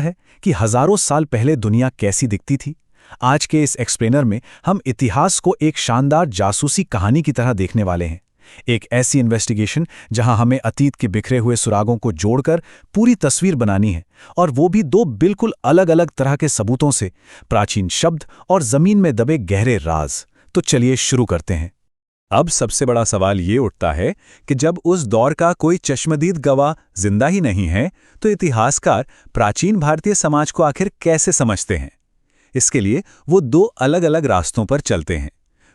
है कि हजारों साल पहले दुनिया कैसी दिखती थी। आज के इस एक्सप्लेनर में हम इतिहास को एक शानदार जासूसी कहानी की तरह देखने वाले हैं। एक ऐसी इन्वेस्टिगेशन जहां हमें अतीत के बिखरे हुए सुरागों को जोड़कर पूरी तस्वीर बनानी है, और वो भी दो बिल्कुल अलग अलग तरह के सबूतों से, प्राचीन शब्द और जमीन में दबे गहरे राज। तो चलिए शुरू करते हैं। अब सबसे बड़ा सवाल ये उठता है कि जब उस दौर का कोई चश्मदीद गवाह जिंदा ही नहीं है, तो इतिहासकार प्राचीन भारतीय समाज को आखिर कैसे समझते हैं? इसके लिए वो दो अलग अलग रास्तों पर चलते हैं।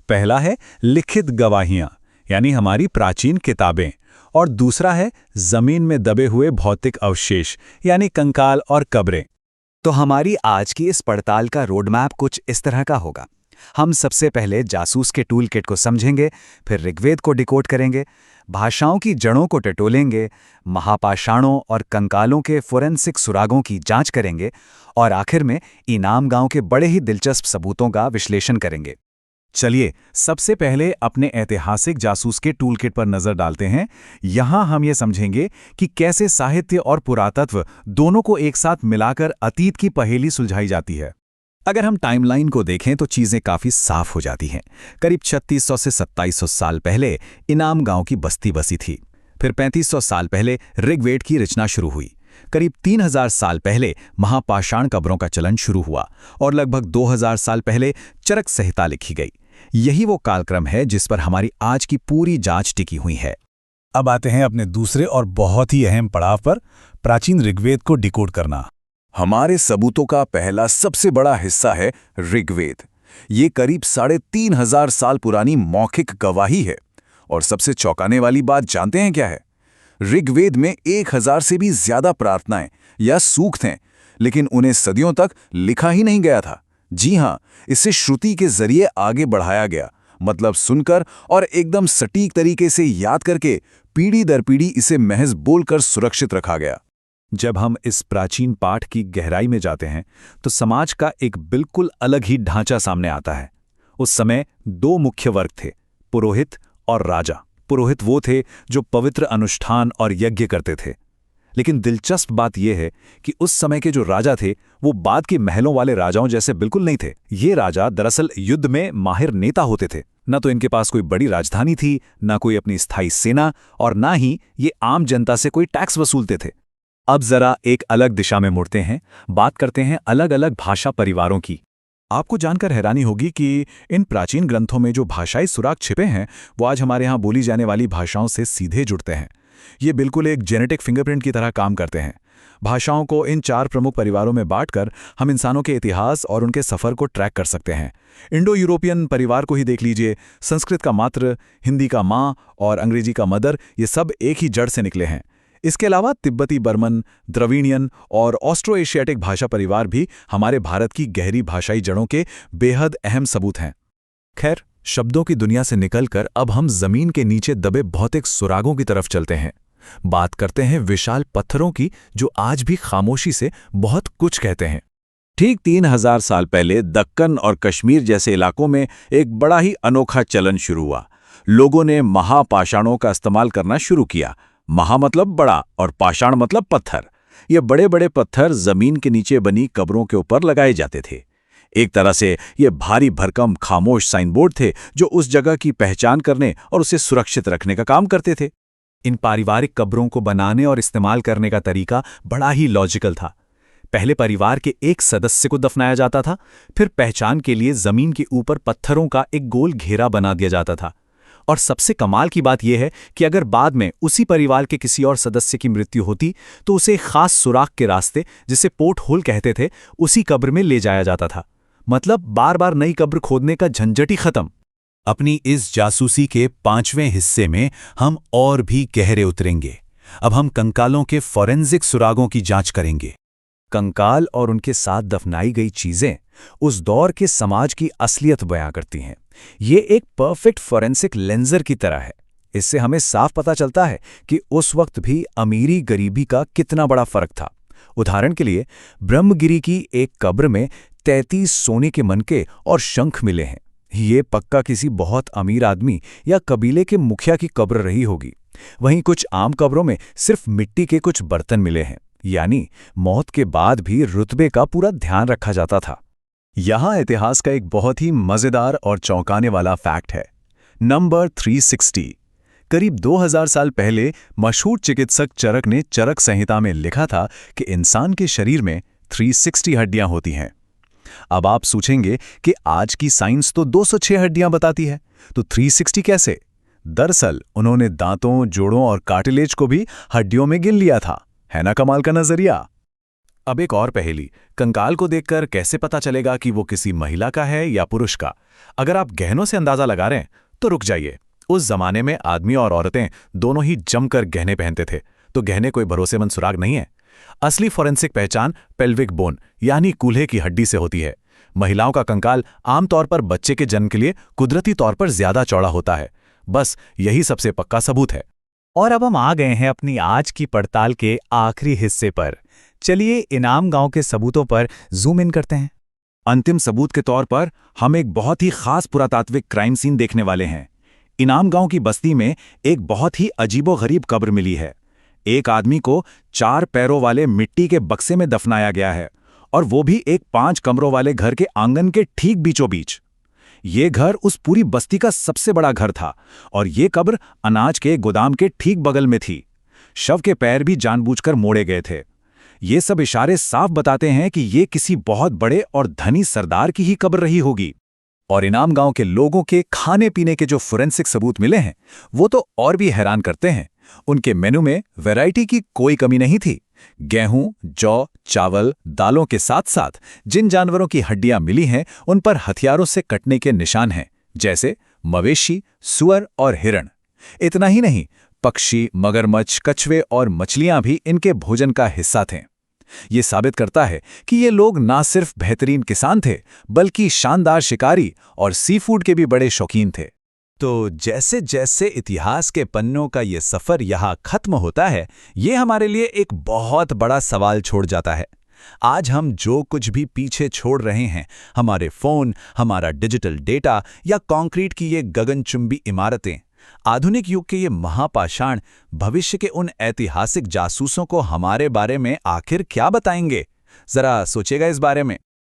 पहला है लिखित गवाहियां, यानी हमारी प्राचीन किताबें, और दूसरा है जमीन में दबे हुए भौतिक अवशेष, यानी कंकाल और कब्रें। तो हमारी आज की इस पड़ताल का रोडमैप कुछ इस तरह का होगा। हम सबसे पहले जासूस के टूल किट को समझेंगे, फिर ऋग्वेद को डिकोड करेंगे, भाषाओं की जड़ों को टटोलेंगे, महापाषाणों और कंकालों के फोरेंसिक सुरागों की जांच करेंगे, और आखिर में इनाम गांव के बड़े ही दिलचस्प सबूतों का विश्लेषण करेंगे। चलिए सबसे पहले अपने ऐतिहासिक जासूस के टूल किट पर नजर डालते हैं। यहां हम ये समझेंगे कि कैसे साहित्य और पुरातत्व दोनों को एक साथ मिलाकर अतीत की पहेली सुलझाई जाती है। अगर हम टाइमलाइन को देखें तो चीजें काफी साफ हो जाती हैं। करीब 3600 से 2700 साल पहले इनाम गांव की बस्ती बसी थी। फिर 3500 साल पहले ऋग्वेद की रचना शुरू हुई। करीब 3000 साल पहले महापाषाण कब्रों का चलन शुरू हुआ, और लगभग 2000 साल पहले चरक संहिता लिखी गई। यही वो कालक्रम है जिस पर हमारी आज की पूरी जांच टिकी हुई है। अब आते हैं अपने दूसरे और बहुत ही अहम पड़ाव पर, प्राचीन ऋग्वेद को डिकोड करना। हमारे सबूतों का पहला सबसे बड़ा हिस्सा है ऋग्वेद। ये करीब 3500 साल पुरानी मौखिक गवाही है। और सबसे चौंकाने वाली बात जानते हैं क्या है? ऋग्वेद में 1000 से भी ज्यादा प्रार्थनाएं या सूक्त हैं, लेकिन उन्हें सदियों तक लिखा ही नहीं गया था। जी हां, इसे श्रुति के जरिए आगे बढ़ाया गया, मतलब सुनकर और एकदम सटीक तरीके से याद करके पीढ़ी दर पीढ़ी इसे महज बोलकर सुरक्षित रखा गया। जब हम इस प्राचीन पाठ की गहराई में जाते हैं तो समाज का एक बिल्कुल अलग ही ढांचा सामने आता है। उस समय दो मुख्य वर्ग थे, पुरोहित और राजा। पुरोहित वो थे जो पवित्र अनुष्ठान और यज्ञ करते थे। लेकिन दिलचस्प बात यह है कि उस समय के जो राजा थे वो बाद के महलों वाले राजाओं जैसे बिल्कुल नहीं थे। ये राजा दरअसल युद्ध में माहिर नेता होते थे। न तो इनके पास कोई बड़ी राजधानी थी, न कोई अपनी स्थायी सेना, और न ही ये आम जनता से कोई टैक्स वसूलते थे। अब जरा एक अलग दिशा में मुड़ते हैं, बात करते हैं अलग अलग भाषा परिवारों की। आपको जानकर हैरानी होगी कि इन प्राचीन ग्रंथों में जो भाषाई सुराग छिपे हैं वो आज हमारे यहाँ बोली जाने वाली भाषाओं से सीधे जुड़ते हैं। ये बिल्कुल एक जेनेटिक फिंगरप्रिंट की तरह काम करते हैं। भाषाओं को इन 4 प्रमुख परिवारों में बांटकर हम इंसानों के इतिहास और उनके सफर को ट्रैक कर सकते हैं। इंडो यूरोपियन परिवार को ही देख लीजिए। संस्कृत का मातृ, हिंदी का माँ और अंग्रेजी का मदर, ये सब एक ही जड़ से निकले हैं। इसके अलावा तिब्बती बर्मन, द्रविडियन और ऑस्ट्रो एशियाटिक भाषा परिवार भी हमारे भारत की गहरी भाषाई जड़ों के बेहद अहम सबूत हैं। खैर, शब्दों की दुनिया से निकलकर अब हम जमीन के नीचे दबे भौतिक सुरागों की तरफ चलते हैं। बात करते हैं विशाल पत्थरों की, जो आज भी खामोशी से बहुत कुछ कहते हैं। ठीक 3000 साल पहले दक्कन और कश्मीर जैसे इलाकों में एक बड़ा ही अनोखा चलन शुरू हुआ। लोगों ने महापाषाणों का इस्तेमाल करना शुरू किया। महा मतलब बड़ा और पाषाण मतलब पत्थर। ये बड़े बड़े पत्थर जमीन के नीचे बनी कब्रों के ऊपर लगाए जाते थे। एक तरह से ये भारी भरकम खामोश साइन बोर्ड थे जो उस जगह की पहचान करने और उसे सुरक्षित रखने का काम करते थे। इन पारिवारिक कब्रों को बनाने और इस्तेमाल करने का तरीका बड़ा ही लॉजिकल था। पहले परिवार के एक सदस्य को दफनाया जाता था, फिर पहचान के लिए जमीन के ऊपर पत्थरों का एक गोल घेरा बना दिया जाता था। और सबसे कमाल की बात यह है कि अगर बाद में उसी परिवार के किसी और सदस्य की मृत्यु होती तो उसे एक खास सुराख के रास्ते, जिसे पोर्ट होल कहते थे, उसी कब्र में ले जाया जाता था। मतलब बार बार नई कब्र खोदने का झंझट ही खत्म। अपनी इस जासूसी के 5वें हिस्से में हम और भी गहरे उतरेंगे। अब हम कंकालों के फॉरेंसिक सुरागों की जांच करेंगे। कंकाल और उनके साथ दफनाई गई चीजें उस दौर के समाज की असलियत बयां करती हैं। ये एक परफेक्ट फॉरेंसिक लेंजर की तरह है। इससे हमें साफ पता चलता है कि उस वक्त भी अमीरी गरीबी का कितना बड़ा फर्क था। उदाहरण के लिए, ब्रह्मगिरी की एक कब्र में 33 सोने के मनके और शंख मिले हैं। ये पक्का किसी बहुत अमीर आदमी या कबीले के मुखिया की कब्र रही होगी। वहीं कुछ आम कब्रों में सिर्फ मिट्टी के कुछ बर्तन मिले हैं। यानी मौत के बाद भी रुतबे का पूरा ध्यान रखा जाता था। यहाँ इतिहास का एक बहुत ही मज़ेदार और चौंकाने वाला फैक्ट है। नंबर 360। करीब 2000 साल पहले मशहूर चिकित्सक चरक ने चरक संहिता में लिखा था कि इंसान के शरीर में 360 हड्डियां होती हैं। अब आप सोचेंगे कि आज की साइंस तो 206 हड्डियां बताती है, तो 360 कैसे? दरअसल उन्होंने दांतों, जोड़ों और कार्टिलेज को भी हड्डियों में गिन लिया था। है ना कमाल का नजरिया। अब एक और पहेली, कंकाल को देखकर कैसे पता चलेगा कि वो किसी महिला का है या पुरुष का? अगर आप गहनों से अंदाजा लगा रहे हैं तो रुक जाइए। उस जमाने में आदमी और औरतें दोनों ही जमकर गहने पहनते थे, तो गहने कोई भरोसेमंद सुराग नहीं है। असली फॉरेंसिक पहचान पेल्विक बोन यानी कूल्हे की हड्डी से होती है। महिलाओं का कंकाल आमतौर पर बच्चे के जन्म के लिए कुदरती तौर पर ज्यादा चौड़ा होता है। बस यही सबसे पक्का सबूत है। और अब हम आ गए हैं अपनी आज की पड़ताल के आखिरी हिस्से पर। चलिए इनाम गांव के सबूतों पर जूम इन करते हैं। अंतिम सबूत के तौर पर हम एक बहुत ही खास पुरातात्विक क्राइम सीन देखने वाले हैं। इनाम गांव की बस्ती में एक बहुत ही अजीबोगरीब कब्र मिली है। एक आदमी को 4 पैरों वाले मिट्टी के बक्से में दफनाया गया है, और वो भी एक 5 कमरों वाले घर के आंगन के ठीक बीचों बीच। ये घर उस पूरी बस्ती का सबसे बड़ा घर था, और ये कब्र अनाज के गोदाम के ठीक बगल में थी। शव के पैर भी जानबूझकर मोड़े गए थे। ये सब इशारे साफ बताते हैं कि ये किसी बहुत बड़े और धनी सरदार की ही कब्र रही होगी। और इनाम गांव के लोगों के खाने पीने के जो फोरेंसिक सबूत मिले हैं, वो तो और भी हैरान करते हैं। उनके मेनू में वैरायटी की कोई कमी नहीं थी। गेहूं, जौ, चावल, दालों के साथ साथ जिन जानवरों की हड्डियां मिली हैं, उन पर हथियारों से कटने के निशान हैं, जैसे मवेशी, सुअर और हिरण। इतना ही नहीं, पक्षी, मगरमच्छ, कछुए और मछलियां भी इनके भोजन का हिस्सा थे। ये साबित करता है कि ये लोग ना सिर्फ बेहतरीन किसान थे, बल्कि शानदार शिकारी और सी फूड के भी बड़े शौकीन थे। तो जैसे जैसे इतिहास के पन्नों का ये सफ़र यहाँ खत्म होता है, ये हमारे लिए एक बहुत बड़ा सवाल छोड़ जाता है। आज हम जो कुछ भी पीछे छोड़ रहे हैं, हमारे फ़ोन, हमारा डिजिटल डेटा या कंक्रीट की ये गगनचुंबी इमारतें, आधुनिक युग के ये महापाषाण भविष्य के उन ऐतिहासिक जासूसों को हमारे बारे में आखिर क्या बताएंगे? जरा सोचिएगा इस बारे में।